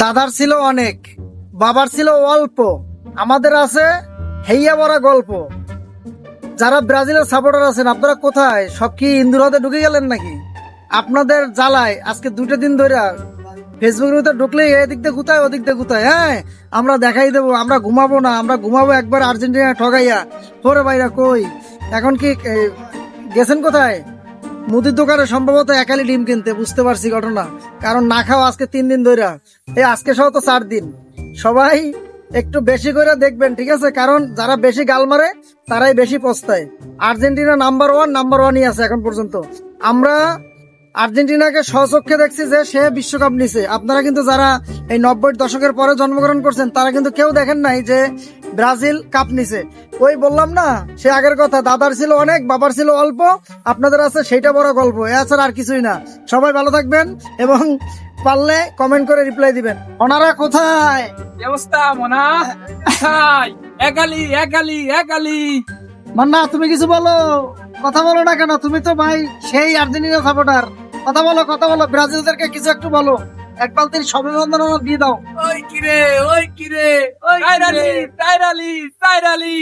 দাদার ছিল অনেক, বাবার ছিল অল্প, আমাদের আছে হেইয়া বড় গল্প। যারা ব্রাজিলের সাপোর্টার আছেন আপনারা কোথায়? সব কি ইন্দুর হতে ঢুকে গেলেন নাকি? আপনাদের জ্বালায় আজকে 2টা দিন ধরে ফেসবুকের ভিতরে ঢুকলেই এদিক দিয়ে গুতায় ওদিক দিয়ে গুতায়। হ্যাঁ, আমরা দেখাই দেবো, আমরা ঘুমাবো না, আমরা ঘুমাবো একবার আর্জেন্টিনা ঠগাইয়া। তোরে ভাইরা কই এখন কি গেছেন কোথায়? মুদির দোকানে সম্ভবত একালি ডিম কিনতে, বুঝতে পারছি ঘটনা। কারণ না খাওয়া আজকে 3 দিন ধরে, এই আজকে সহ তো 4 দিন। সবাই একটু বেশি করে দেখবেন, ঠিক আছে? কারণ যারা বেশি গাল মারে তারাই বেশি পস্তায়। আর্জেন্টিনা নাম্বার 1ই আছে এখন পর্যন্ত। আমরা আর্জেন্টিনাকে স্বচক্ষে দেখছি যে সে বিশ্বকাপ নিছে। আপনারা কিন্তু যারা এই 90-র দশকের পরে জন্মগ্রহণ করছেন তারা কিন্তু কেউ দেখেন নাই যে ব্রাজিল কাপ নিছে। ওই বললাম না, সে আগের কথা, দাদার ছিল অনেক, বাবার ছিল অল্প, আপনাদের আছে সেইটা বড় গল্প। এছাড়া আর কিছুই না। সবাই ভালো থাকবেন এবং পারলে কমেন্ট করে রিপ্লাই দিবেন। ওনারা কোথায়? ব্যবস্থা মনা একালি একালি একালি। মান্না, তুমি কিছু বলো, কথা বলো না কেন? তুমি তো ভাই সেই আর্জেন্টিনা সাপোর্টার। কথা বলো, কথা বলো, ব্রাজিলদেরকে কিছু একটু বলো। এক বালতির সবেবন্দনা দিয়ে দাও। ওই কিরে ওই কিরে ওই টাইরালি টাইরালি টাইরালি।